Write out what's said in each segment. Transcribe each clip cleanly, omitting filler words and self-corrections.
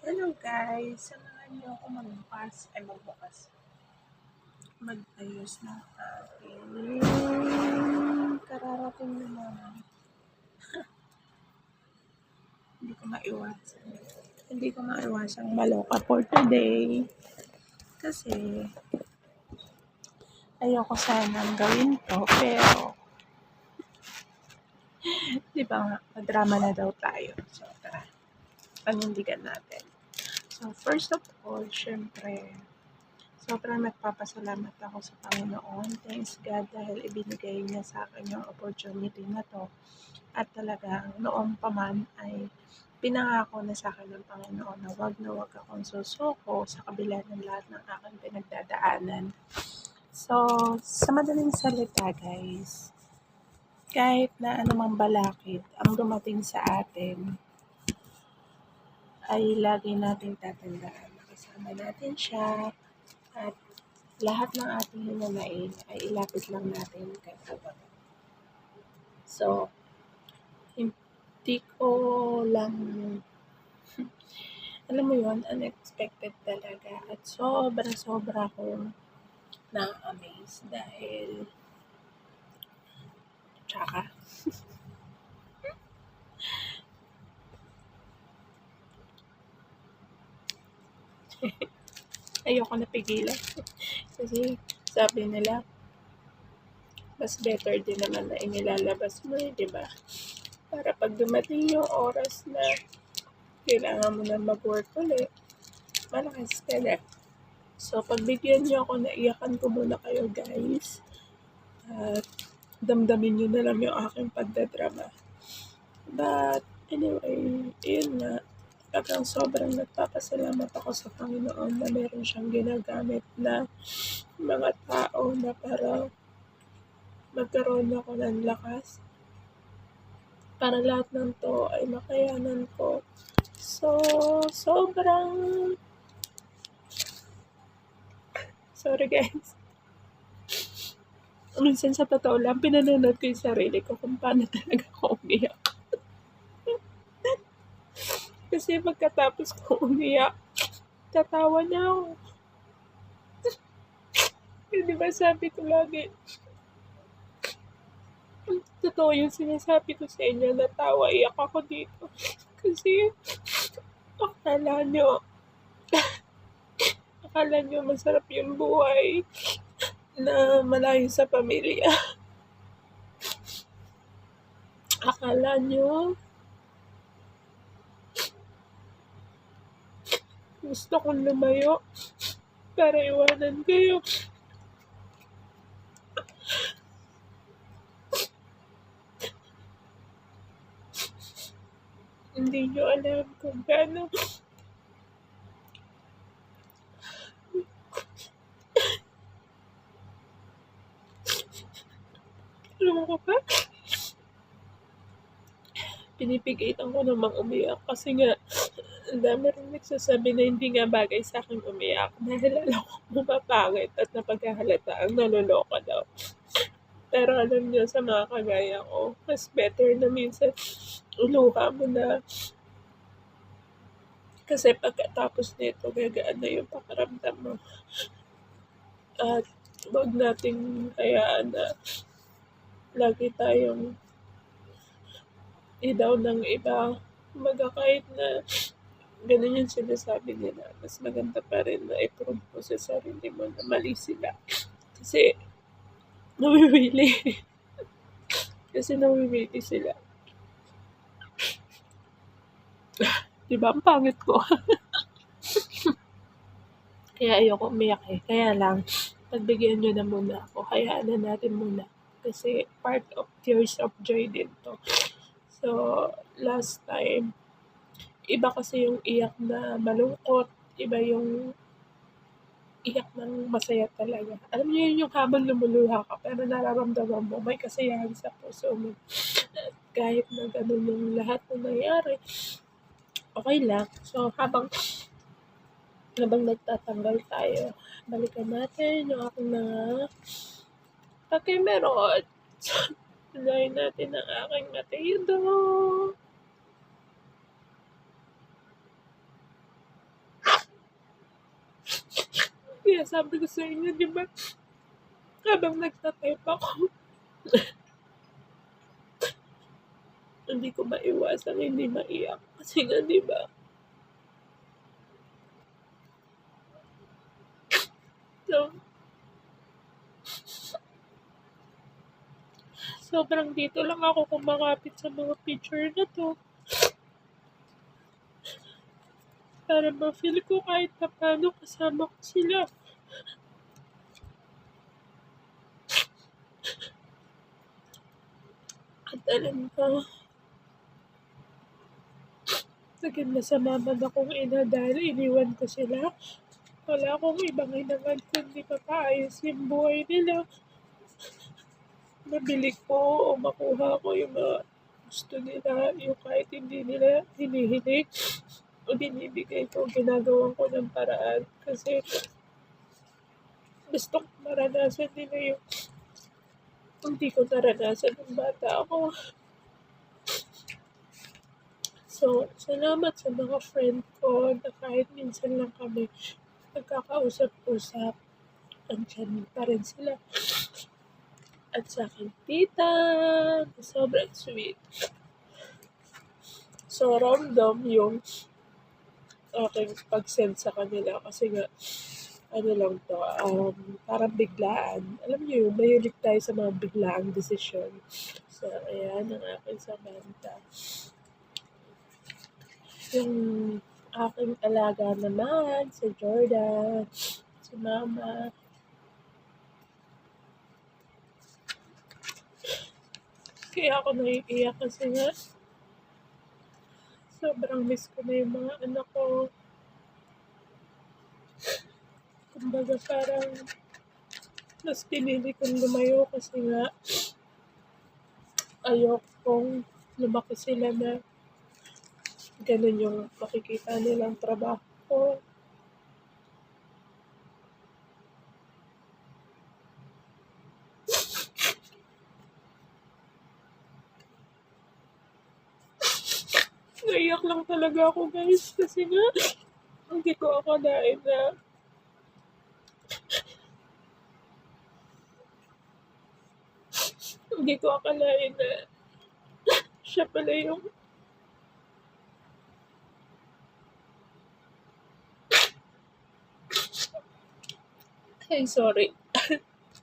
Hello guys, samahan niyo ako mag-ayos ng ating kararating na naman. Hindi ko maiwasan. Hindi ko maiwasang maloka for today. Kasi ayoko sanang gawin to, pero di ba nga, madrama na daw tayo. So tara, panindigan natin. So first of all, syempre, sobrang nagpapasalamat ako sa Panginoon. Thanks God dahil ibinigay niya sa akin yung opportunity na to. At talagang noong pa man ay pinangako na sa akin ng Panginoon na wag akong susuko sa kabila ng lahat ng aking pinagdadaanan. So, sa madaling salita guys, kahit na anumang balakid ang dumating sa atin, ay lagi nating tatandaan na kasama natin siya at lahat ng ating hinanain ay ilapit lang natin kay Panginoon. So, hindi ko lang, alam mo yun, unexpected talaga at sobra akong na-amaze dahil tsaka ayoko na pigilan kasi sabi nila mas better din naman na inilalabas mo di ba? Para pag dumating yung oras na kailangan mo na mag-work ulit, malakas ka na. So, pagbigyan niyo ako na iyakan ko muna kayo guys at damdamin niyo na lang yung aking pagdadrama. But anyway, yun nga, talagang sobrang nagpapasalamat ako sa Panginoon na meron siyang ginagamit na mga tao na para magkaroon ako ng lakas para lahat ng to ay makayanan ko. So, sobrang sorry guys. Minsan sa totoo lang, pinanonood ko yung sarili ko kung paano talaga ako umiyak. Kasi pagkatapos ko umiyak, tatawa na ako. Di ba sabi ko lagi, totoo yung sinasabi ko sa inyo, natawa, iyak ako dito. Kasi, akala nyo masarap yung buhay na malayo sa pamilya. Akala nyo gusto kong lumayo para iwanan kayo. Hindi nyo alam kung gaano alam ko ba? Pinipigilan ko namang umiyak kasi nga ang dami rin nagsasabi na hindi nga bagay sa akin umiyak dahil alam ko pumapangit at napaghahalata ang naloloka daw. Pero alam niyo sa mga kagaya ko, mas better na minsan uluha mo na kasi pagkatapos nito gagaan na yung pakiramdam mo. At huwag nating hayaan na lagi tayong i-down ng iba. Kumbaga kahit na ganun yung sinasabi nila, mas maganda pa rin na i-prove mo sa sarili mo na mali sila. Kasi nawiwili. Kasi nawiwili sila. Diba? Ang pangit ko. Kaya ayoko umiyak eh. Kaya lang, pagbigyan nyo na muna ako. Hayaan na natin muna. Kasi part of Tears of Joy din to. So, last time, iba kasi yung iyak na malungkot. Iba yung iyak ng masaya talaga. Alam niyo yun yung habang lumuluha ka, pero nararamdaman mo, may kasiyahan sa puso mo. Kahit na ganun yung lahat na nangyari, okay lang. So, habang nagtatanggal tayo, balikan natin yung aking mga pakimerot. Tuloy natin ang aking matido. Kaya sabi ko sa inyo, di ba, habang nagtatype ako, hindi ko maiwasang hindi maiyak. Kasi nga, di ba, so, sobrang dito lang ako kumakapit sa mga picture na to. Para ma-feel ko kahit pa paano kasama ko sila. At alam ko, naging masama man akong ina dahil iniwan ko sila. Wala akong ibang hinangad kundi mapaayos yung buhay nila. Mabili ko o makuha ko yung mga gusto nila, yung kahit hindi nila hinihiling o binibigay ko, ginagawan ko ng paraan. Kasi gusto ko maranasan nila yung hindi ko naranasan ng bata ako. So, salamat sa mga friend ko na kahit minsan lang kami nagkakausap-usap, andyan pa rin sila. At sa aking tita, sobrang sweet. So, random yung aking pag-send sa kanila kasi nga, ano lang to, parang biglaan. Alam niyo yun, mahilig tayo sa mga biglaang desisyon. So, ayan ang aking Samantha. Yung aking alaga naman, si Jordan, si Mama. Kaya ako naiiyak kasi nga, sobrang miss ko na yung mga anak ko. Kumbaga parang mas pinili kong lumayo kasi nga ayokong lumaki sila na ganun yung makikita nilang trabaho ko. Naiyak lang talaga ako guys kasi nga hindi ko akalain na hindi ko akalain na siya pala yung ay sorry.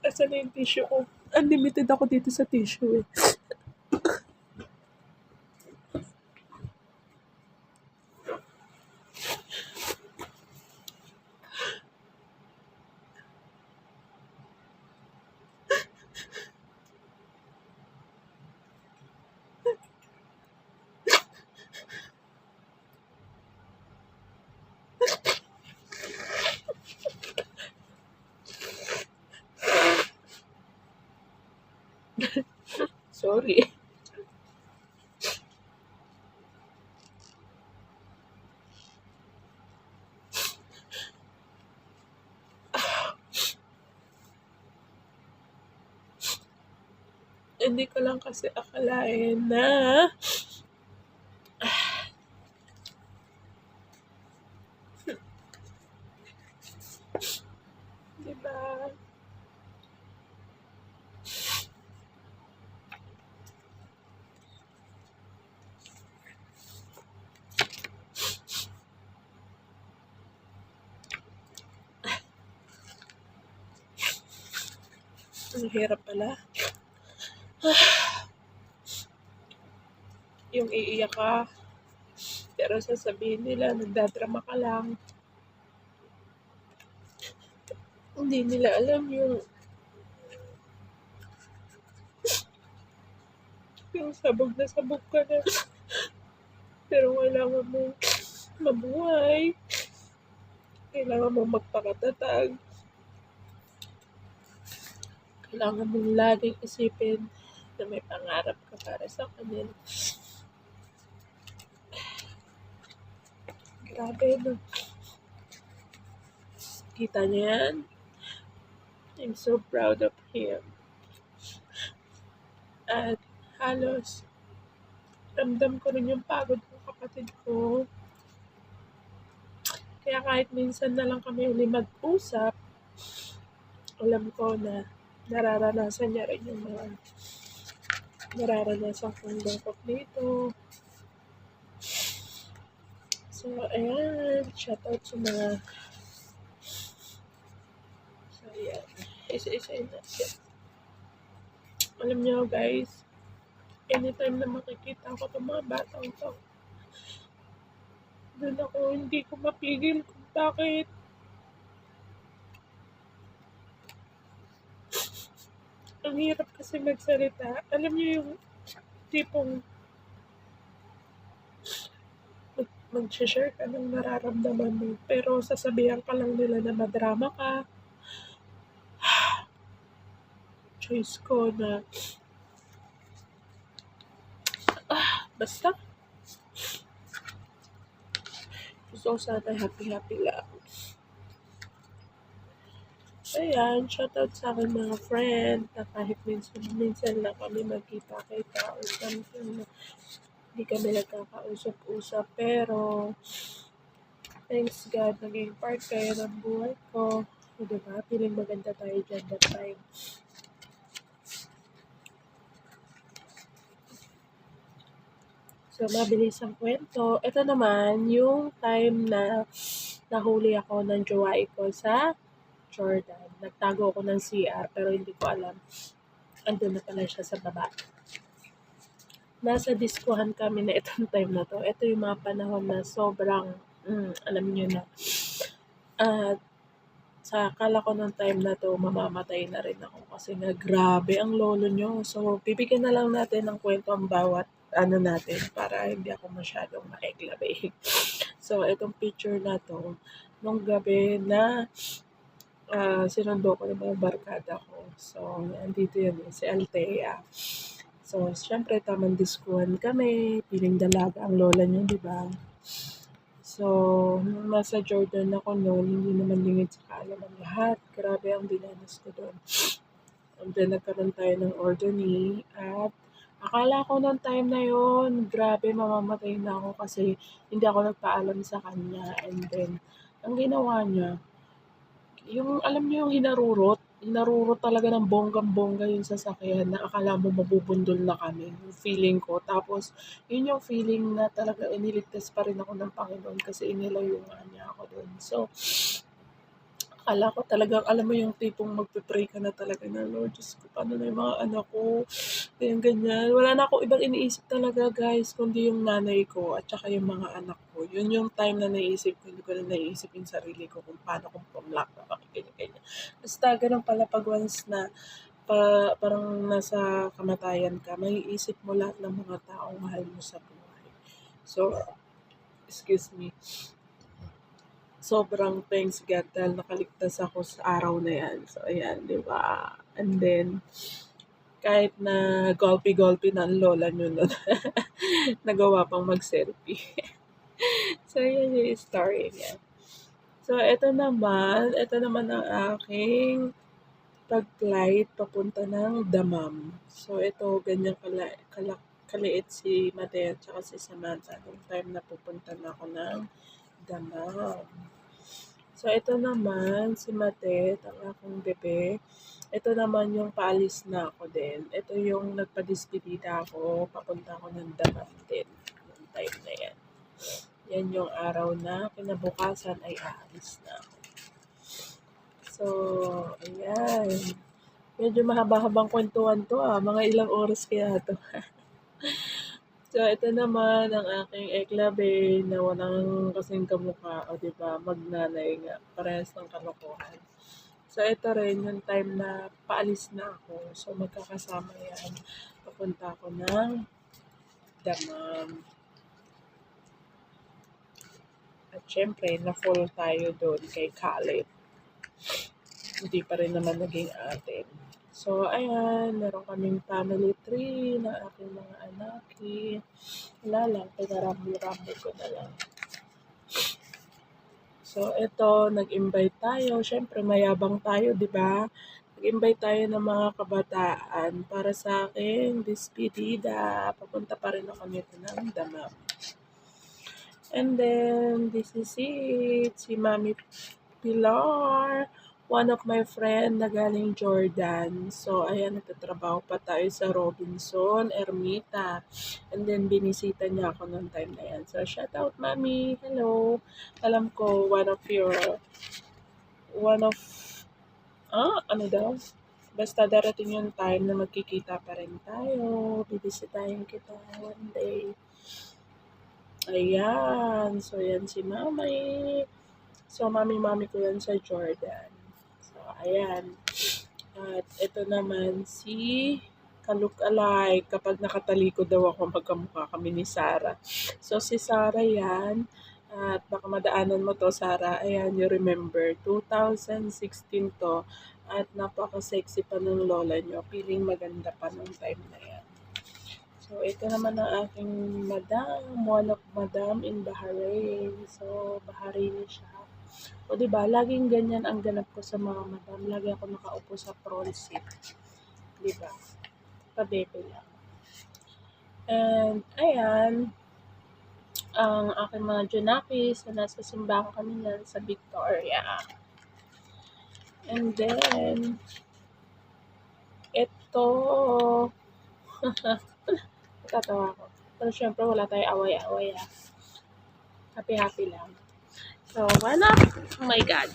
Asan na yung tissue ko? Unlimited ako dito sa tissue eh. Sorry. Hindi ko lang kasi akalain na diba? Ang hirap pala. Yung iiyak ka, pero sasabihin nila, nagdadrama ka lang. Hindi nila alam yung sabog na sabog ka na. Pero kailangan mo mabuhay. Kailangan mo magpakatatag. Kailangan mong laging isipin na may pangarap ka para sa kanila. Grabe no. Kita niya yan? I'm so proud of him. At halos ramdam ko rin yung pagod ng kapatid ko. Kaya kahit minsan na lang kami uli mag-usap, alam ko na nararanasan niya rin yung mga nararanasan kong lungkot dito. So, ayan. Shoutout sa mga... So, ayan. Isa-isayin natin. Alam niyo guys, anytime na makikita ko itong mga batang to, doon ako hindi ko mapigil kung bakit. Ang hirap kasi magsalita. Alam niyo yung tipong mag-share ka ng nararamdaman mo, pero sasabihan ka lang nila na madrama ka. Choice ko na basta gusto ko sana happy-happy lang. Ayan, shoutout sa akin mga friend na kahit minsan na kami magkita-kita o something na hindi kami nagkakausap-usap, pero thanks God, naging part kayo ng buhay ko. O diba, feeling maganda tayo dyan that time. So, mabilis ang kwento. Ito naman, yung time na nahuli ako ng jowain ko sa Jordan. Nagtago ako ng CR pero hindi ko alam. Andun na pala siya sa baba. Nasa diskuhan kami na itong time na to. Ito yung mga panahon na sobrang, alam niyo na. At sa akala ko ng time na to, mamamatay na rin ako kasi nga grabe ang lolo nyo. So, bibigyan na lang natin ng kwento ang bawat ano natin para hindi ako masyadong makiklabi. So, itong picture na to, nung gabi na sinundo ko ng mga barkada ko. So, andito yun si Althea. So, syempre, tamang diskuhan kami. Piling dalaga ang lola niyo, di ba? So, nung nasa Jordan ako noon, hindi naman lingid sa kaalaman lahat. Grabe ang dinanas ko doon. And then, nagkaroon tayo ng orderly at akala ko ng time na yon grabe, mamamatay na ako kasi hindi ako nagpaalam sa kanya. And then, ang ginawa niya, yung alam niyo yung hinarurot talaga ng bonggang-bongga yung sasakyan na akala mo mabubundol na kami, yung feeling ko. Tapos, yun yung feeling na talaga iniligtas pa rin ako ng Panginoon kasi inilayuan niya ako doon. So, akala ko talagang, alam mo yung tipong magpe-pray ka na talaga na, Lord, Diyos ko, paano na yung mga anak ko? Ganyan. Wala na akong ibang iniisip talaga, guys, kundi yung nanay ko at saka yung mga anak ko. Yun yung time na naisip ko, hindi ko na naisip yung sarili ko kung paano kung pumlak na ganyan. Basta ganun pala pag once na parang nasa kamatayan ka, may isip mo lahat ng mga taong mahal mo sa buhay. So, excuse me. Sobrang thanks God dahil nakaligtas ako sa araw na yan. So, ayan, di ba? And then, kahit na gulpy-gulpy na ang lola nyo nun, nagawa pang mag-selfie. So, yan yung story niya. So, ito naman ang aking pag-flight papunta ng Damam. So, ito, ganyan kaliit si Mateo at saka si Samantha nung time na pupunta na ako ng Damam. So, ito naman si Matet, ang aking bebe. Ito naman yung paalis na ako din. Ito yung nagpadispedida ako, papunta ako ng Damam din. Noong time na yan. Yan yung araw na kinabukasan ay aalis na ako. So, ayan. Medyo mahaba-habang kwentuhan to mga ilang oras kaya to. So, ito naman ang aking eklabe na walang kasing kamukha. O, diba? Magnanay nga. Parehas ng kalokohan. So, ito rin yung time na paalis na ako. So, magkakasama yan. Papunta ako ng Damam. At syempre, na-fall tayo doon kay Khaled. Hindi pa rin naman naging atin. So, ayan, meron kaming family tree na aking mga anak. Wala lang, pinarambol-rambol ko na lang. So, ito, nag-invite tayo. Siyempre, mayabang tayo, di ba? Nag-invite tayo ng mga kabataan para sa aking despedida. Papunta pa rin ako nito ng Damam. And then, this is it. Si Mami Pilar. one of my friend na galing Jordan. So, ayan, nagtatrabaho pa tayo sa Robinson, Ermita. And then, binisita niya ako noong time na yan. So, shout out, Mami. Hello. Alam ko, one of, ano daw? Basta darating yung time na magkikita pa rin tayo. Bibisitahin kita one day. Ayan. So, yan si Mami. So, mami-mami ko yan sa Jordan. So, ayan. At ito naman si ka-look-alike. Kapag nakatalikod daw ako, magkamukha kami ni Sarah. So, si Sarah yan. At baka madaanan mo to, Sarah. Ayan, you remember. 2016 to. At napaka-sexy pa ng lola nyo. Feeling maganda pa nung time na yan. So, ito naman ang aking madam. One of madam in Bahrain. So, Bahraini siya. O, diba? Laging ganyan ang ganap ko sa mga madam. Lagi ako nakaupo sa front seat. Diba? Pabebe lang. And, ayan. Ang aking mga Junakis na nasa simbahan kami na sa Victoria. And then, ito. Natatawa ko. Pero syempre, wala tayo away-away. Happy-happy lang. So, oh my God.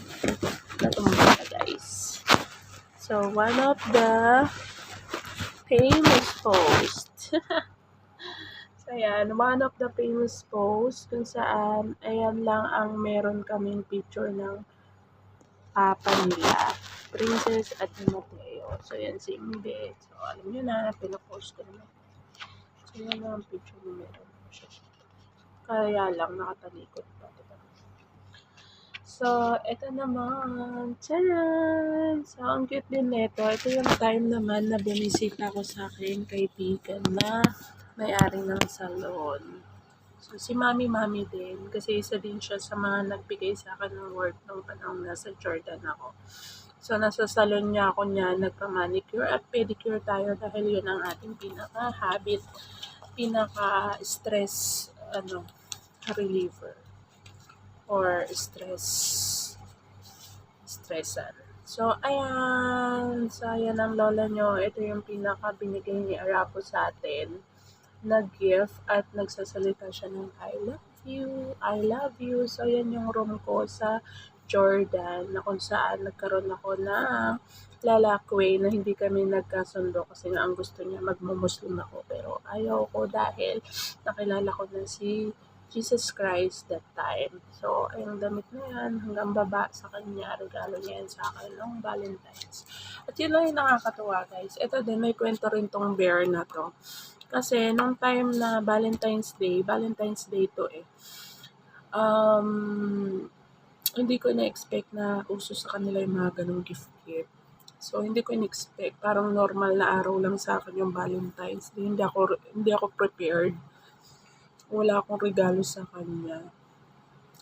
Natumba ka, guys. So, one of the famous posts. So, ayan, one of the famous posts kung saan, ayan lang ang meron kaming picture ng papa nila, Princess at Mateo. So, yan si Imbe. So, alam nyo na, pinapost ko naman. So, yan lang ang picture na meron siya. Kaya lang, nakatalikod pa. Diba? So, ito naman. Tcharan! So, ang cute din nito. Ito yung time naman na bumisita ko sa akin kaibigan na may-ari ng salon. So, si Mami din. Kasi isa din siya sa mga nagbigay sa akin ng work nung panahon nasa Jordan ako. So, nasa salon niya ako nagpa-manicure at pedicure tayo dahil yun ang ating pinaka-habit, pinaka-stress, reliever or stressan. So, ayan. So, ayan ang lola nyo. Ito yung pinaka-binigay ni Arapo sa atin na gift at nagsasalita siya ng I love you. So, yan yung room ko sa Jordan na kung saan nagkaroon ako ng lalakwe na hindi kami nagkasundo kasi nga ang gusto niya magmumuslim ako pero ayaw ko dahil nakilala ko na si Jesus Christ that time. So, ayong damit na yan, hanggang baba sa kanya, regalo niya yan sa akin noong Valentine's. At yun lang yung nakakatuwa, guys. Ito din, may kwento rin tong bear na to. Kasi, nung time na Valentine's Day to hindi ko na-expect na uso sa kanila yung mga ganong gift-gift. So, hindi ko in-expect. Parang normal na araw lang sa akin yung Valentine's Day. Hindi ako prepared. Wala akong regalo sa kanya.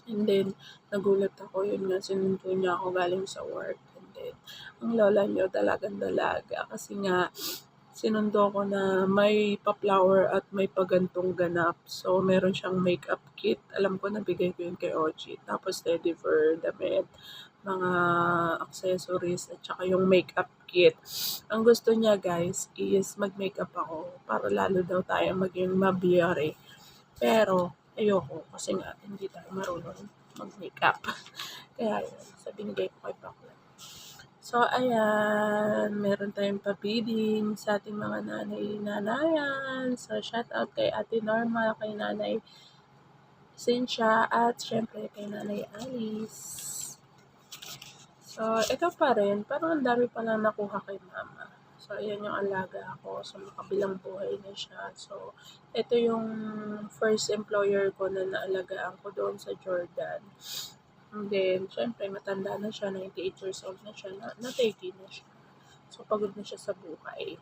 And then, nagulat ako, yun nga, sinundo niya ako galing sa work. And then, ang lola niyo talagang dalaga. Kasi nga, sinundo ko na may pa-flower at may pagantong ganap. So, meron siyang makeup kit. Alam ko, nabigay ko yun kay Ochi. Tapos, teddy fur, damit, mga accessories, at saka yung makeup kit. Ang gusto niya, guys, is mag-makeup ako para lalo daw tayo maging mabiyari. Pero, ayoko kasi nga hindi tayo marunong mag-makeup. Kaya yun, so binigay ko kay Pakla. So, ayan, meron tayong pa-bidding sa ating mga nanay-nanayan. So, shout out kay Ate Norma, kay Nanay Cynthia, at syempre kay Nanay Alice. So, ito pa rin, parang ang dami pa lang nakuha kay Mama. So, ayan yung alaga ako. So, makabilang buhay na siya. So, ito yung first employer ko na naalagaan ko doon sa Jordan. And then, syempre, matanda na siya. 98 years old na siya. Na-take na siya. So, pagod na siya sa buhay.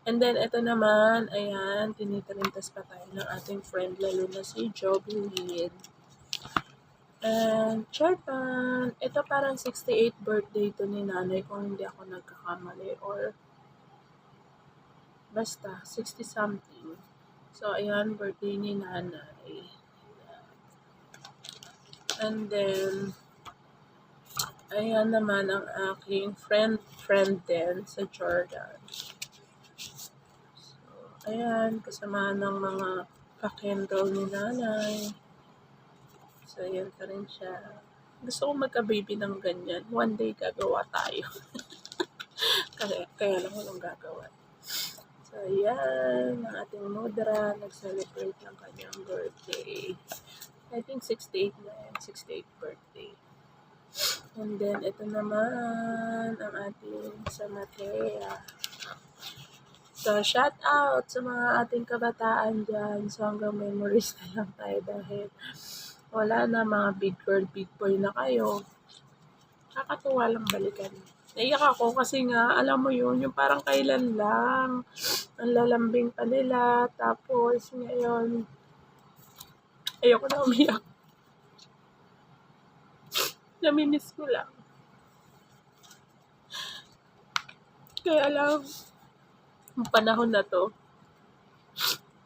And then, ito naman, ayan, tinitalintas pa tayo ng ating friend, lalo na si Joblin. And, Charpan, ito parang 68th birthday to ni nanay kung hindi ako nagkakamali or basta, 60 something. So, ayan, birthday ni nanay. And then, Ayan naman ang aking friend din sa Jordan. So, ayan, kasama ng mga kakendol ni nanay. So, ayan pa rin siya. Gusto ko magka-baby ng ganyan. One day gagawa tayo. kaya lang walang gagawa. So, ayan, ang ating Mudra, nag-celebrate ng kanyang birthday. I think 68 na yan, 68th birthday. And then, ito naman ang ating Samatea. So, shout out sa mga ating kabataan dyan. So, hanggang memories na lang tayo dahil wala na, mga big girl, big boy na kayo. Kakatuwa lang balikan. Naiyak ako kasi nga, alam mo yun, yung parang kailan lang. Ang lalambing pa nila. Tapos, ngayon, ayoko na umiyak. Namimiss ko lang. Kaya lang, yung panahon na to,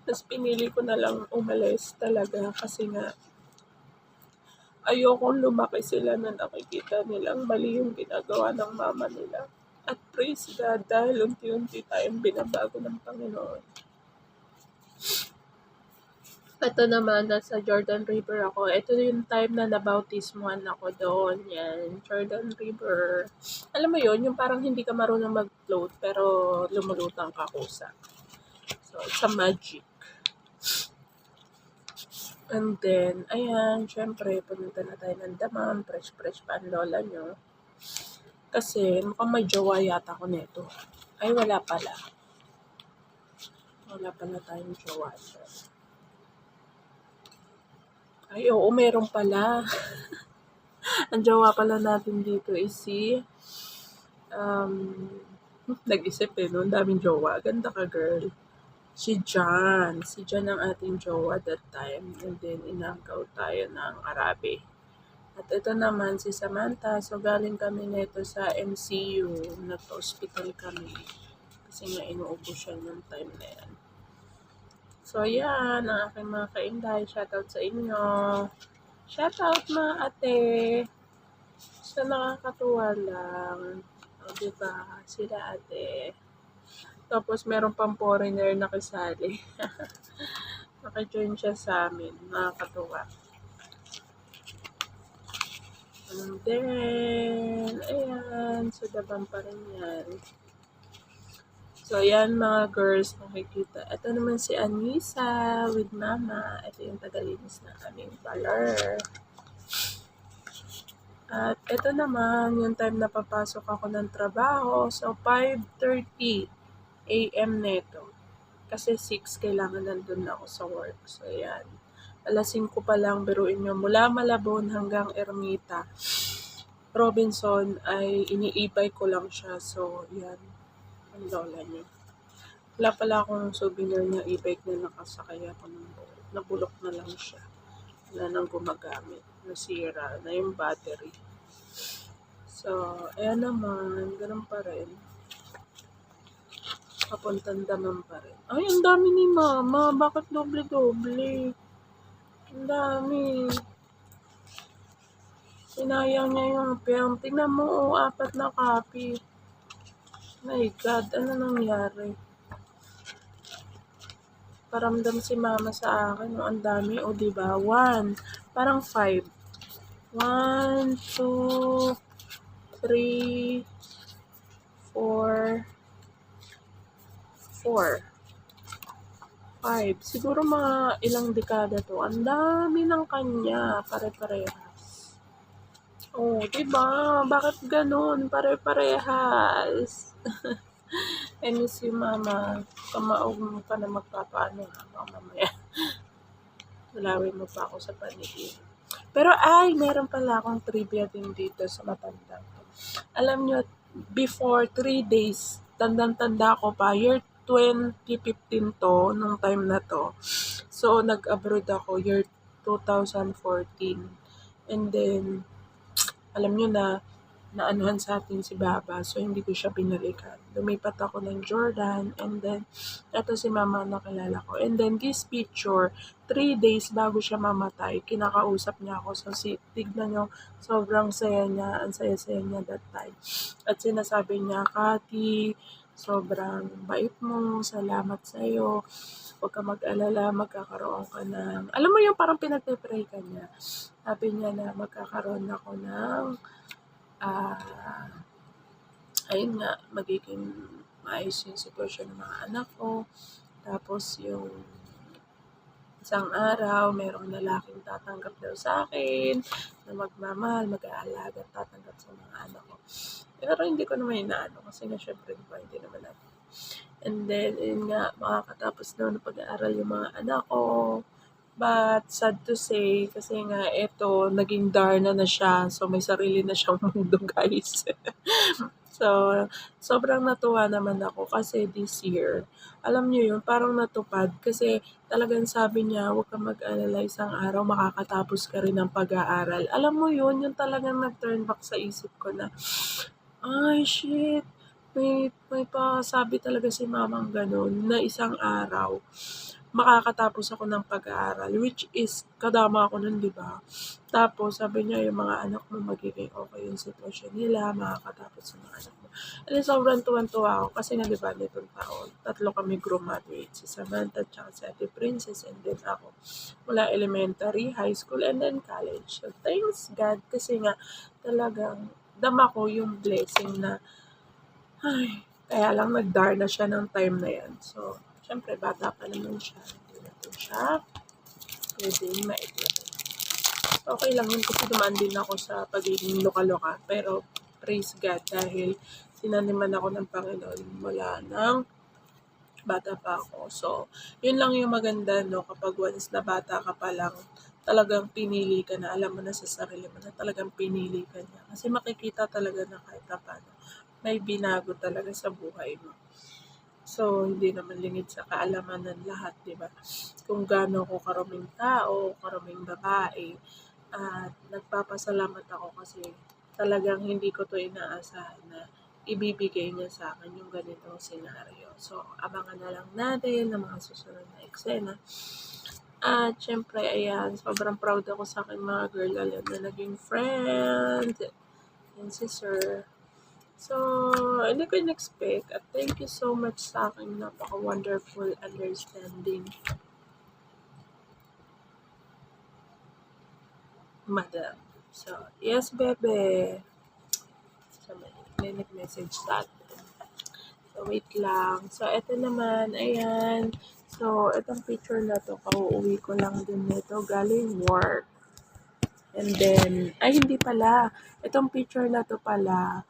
mas pinili ko na lang umalis talaga kasi nga, ayokong lumaki sila na nakikita nilang mali yung ginagawa ng mama nila. At praise God dahil unti-unti tayong binabago ng Panginoon. Ito naman, nasa Jordan River ako. Ito yung time na nabautismuhan ako doon. Yan, Jordan River. Alam mo yun, yung parang hindi ka marunong mag-float pero lumulutang ka kusa. So, it's a magic. And then, ayan, syempre, pumunta na tayo ng Daman, fresh pa ang lola nyo. Kasi, mukhang may jowa yata ko neto. Ay, wala pala. Wala pala tayong jowa dyan. Ay, oo, meron pala. Ang jowa pala natin dito is si, nag-isip no? Ang daming jowa. Ganda ka, girl. Si John ang ating jowa that time. And then, inangkaw tayo ng Arabe. At ito naman si Samantha. So, galing kami nito sa MCU. Nag-hospital kami. Kasi nga inuubo siya ng time na yan. So, yan. Ang aking mga kainday. Shoutout sa inyo. Shoutout mga ate. So, nakakatuwa lang. O, diba? Sila ate. Tapos, meron pang foreigner na kasali. Naka-join siya sa amin. Nakakatuwa. And then, ayan. So, Daban pa rin yan. So, ayan mga girls, makikita. Ito naman si Anissa with Mama. Ito yung tagalinis na aming parlor. At ito naman, yung time na papasok ako ng trabaho. So, 5:30 a.m. neto. Kasi 6 kailangan nandun ako sa work. So, ayan. Alas 5 pa lang, biruin nyo. Mula Malabon hanggang Ermita. Robinson ay iniipay ko lang siya. So, yan. Ang lola niya. Wala pala akong souvenir na e-bike na nakasakay ako ng bulok. Nabulok na lang siya. Wala nang gumagamit. Nasira na yung battery. So, ayan naman. Ganun pa rin. Papuntang Daman pa rin. Ay, ang dami ni Mama. Bakit doble-doble? Ang dami. Sinayang niya yung film. Tingnan mo, 4 na copy. My God, ano nangyari? Paramdam si Mama sa akin. Ang dami. O, diba? 1. Parang 5. 1, 2, 3, 4, 4. 5. Siguro mga ilang dekada to. Ang dami ng kanya. Pare-parehas. Oh, diba? Bakit ganun? Pare-parehas. I miss you, Mama. Kamaog mo pa na magpapaano mamaya. Tulawin mo pa ako sa panigin. Pero meron pala akong trivia din dito sa matandang. Alam nyo, before 3 days, tandang-tanda ko pa, year 2015 to, nung time na to. So, nag-abroad ako year 2014. And then, alam nyo na, naanuhan sa atin si Baba, so hindi ko siya binalikan. Lumipat ako ng Jordan, and then, eto si Mama ang nakilala ko. And then, this picture, 3 days bago siya mamatay, kinakausap niya ako. So, tignan nyo, sobrang saya niya, ang saya-saya niya that time. At sinasabi niya, Kati, sobrang bait mo, salamat sa'yo, huwag ka mag-alala, magkakaroon ka ng, alam mo yung parang pinagpe-pray ka niya. Sabi niya na magkakaroon ako ng, ayun nga, magiging maayos yung sitwasyon ng mga anak ko. Tapos yung isang araw, merong lalaking tatanggap daw sa akin, na magmamahal, mag-aalaga, tatanggap sa mga anak ko. Pero hindi ko naman inaano kasi nga syempre hindi naman ako. And then, yun nga, makakatapos daw ng pag-aaral yung mga anak ko. But, sad to say, kasi nga, eto, naging Darna na siya. So, may sarili na siyang mundo, guys. So, sobrang natuwa naman ako kasi this year, alam niyo yun, parang natupad. Kasi talagang sabi niya, huwag kang mag-alala, isang araw makakatapos ka rin ng pag-aaral. Alam mo yun, yung talagang nag-turn back sa isip ko na, ay, shit, may pasabi talaga si mamang ganun na isang araw makakatapos ako ng pag-aaral, which is kadama ako nun, di ba? Tapos sabi niya yung mga anak mo magiging okay yung sitwasyon nila, makakatapos yung mga anak mo. And then sobrang tuwan-tuwa ako kasi nga di ba nitong taon, 3 kami graduate, si Samantha at si Ate Princess, and then ako mula elementary, high school, and then college. So thanks God kasi nga talagang dama ko yung blessing na ay, kaya lang nag-Darna siya ng time na yan. So, syempre, bata pa naman siya. Hindi natin siya pwedeng maitlapin. Okay lang yun kasi dumaan din ako sa pagiging loka-loka. Pero, praise God dahil sinaniman ako ng Panginoon mula ng bata pa ako. So, yun lang yung maganda, no? Kapag once na bata ka pa lang, talagang pinili ka na, alam mo na sa sarili mo na talagang pinili ka niya. Kasi makikita talaga na kahit pa paano, may binago talaga sa buhay mo. So, hindi naman lingid sa kaalaman ng lahat, di ba? Kung gaano ko karaming tao, karaming babae, at nagpapasalamat ako kasi talagang hindi ko to inaasahan na ibibigay niya sa akin yung ganitong senaryo. So, abangan na lang natin ng mga susunod na eksena. At syempre, ayan, sobrang proud ako sa akin mga girl alam na naging friend. Yan si Sir. So, hindi ko in-expect at thank you so much sa aking napaka-wonderful understanding, madam. So, yes, bebe. So, may nag-message sa atin. So, wait lang. So, eto naman, ayan. So, itong picture na to, kauuwi ko lang din nito galing work. And then, ay hindi pala. Itong picture na to pala,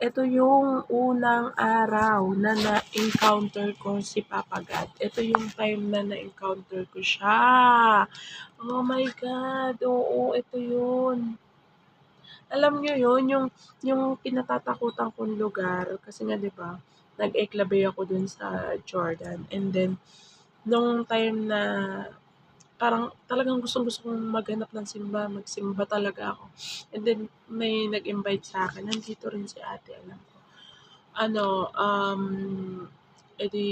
ito yung unang araw na na-encounter ko si Papa God. Ito yung time na na-encounter ko siya. Oh my God, oo, ito yun. Alam nyo yun, yung kinatatakutan kong lugar, kasi nga 'di ba nag-eklabe ako dun sa Jordan. And then, nung time na parang talagang gustong-gusto kong maghanap ng simba, magsimba talaga ako. And then, may nag-invite sa akin, nandito rin si ate, alam ko. Ano, edi,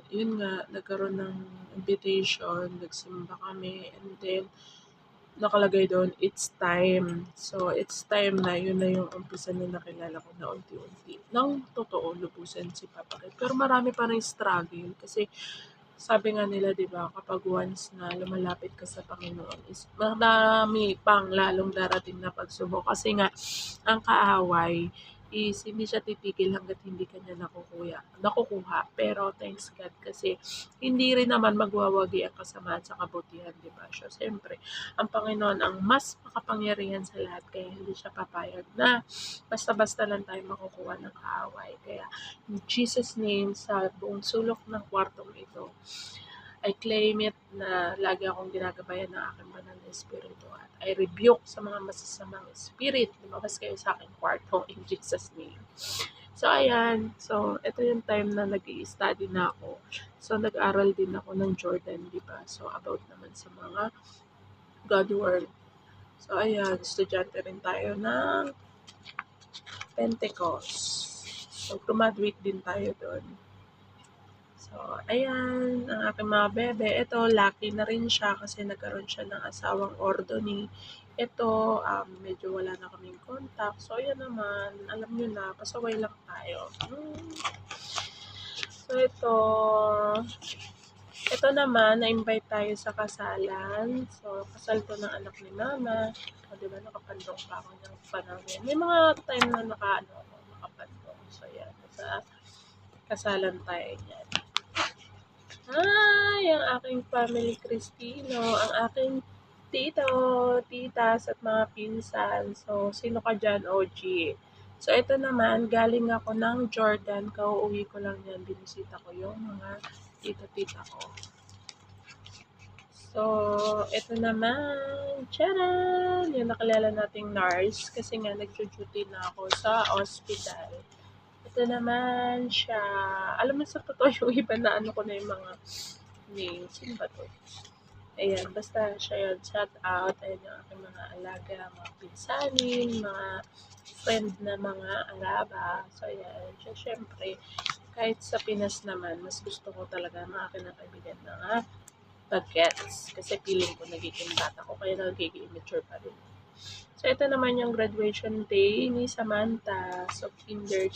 yun nga, nagkaroon ng invitation, nagsimba kami, and then, nakalagay doon, it's time. So, it's time na, yun na yung umpisa na nakilala ko na unti-unti. Nang totoo, lubusan si Papa God. Pero marami pa rin struggle kasi sabi nga nila, di ba, kapag once na lumalapit ka sa Panginoon is marami pang lalong darating na pagsubok. Kasi nga, ang kaaway is hindi siya titigil hanggat hindi kanya nakukuha. Pero thanks God kasi hindi rin naman magwawagi ang kasamaan sa kabutihan, di ba? So, siyempre, ang Panginoon ang mas makapangyarihan sa lahat kaya hindi siya papayag na basta-basta lang tayo makukuha ng kaaway. Kaya, in Jesus' name, sa buong sulok ng kwartong ito, I claim it na lagi akong ginagabayan ng aking banal na espiritu at I rebuke sa mga masasamang spirit. Lumabas kayo sa aking kwarto in Jesus' name. So, ayan. So, ito yung time na nag-i-study na ako. So, nag-aral din ako ng Jordan, di ba? So, about naman sa mga God Word. So, ayan. Estudyante rin tayo ng Pentecost. So, graduate din tayo doon. So, ayan, ang aking mga bebe. Ito, lucky na rin siya kasi nagkaroon siya ng asawang ordony. Ito, medyo wala na kaming contact. So, ayan naman, alam nyo na, pasaway lang tayo. So, ito naman, na-invite tayo sa kasalan. So, kasal to ng anak ni Mama. O, diba, nakapandong pa ako ng panahon yan. May mga time na nakapandong. So, yan, sa kasalan tayo niyan. Hi! Ang aking family Cristino, ang aking tito, titas, at mga pinsan. So, sino ka dyan, OG? So, ito naman, galing ako ng Jordan. Kauuwi ko lang yan. Binisita ko yung mga tito-tita ko. So, ito naman, tcharan! Yung nakilala nating nurse kasi nga nag-duty na ako sa hospital. Ito naman siya. Alam mo sa totoo yung iba na ano ko na yung mga names. Sino ba to? Ayan, basta siya yun. Shout out. Ayan yung aking mga alaga, mga pinsanin, mga friend na mga araba. So, ayan. So, syempre, kahit sa Pinas naman, mas gusto ko talaga mga aking nakaibigan na bagets. Kasi feeling ko nagiging bata ko, kaya nagiging immature pa rin. So, ito naman yung graduation day ni Samantha. So, kinder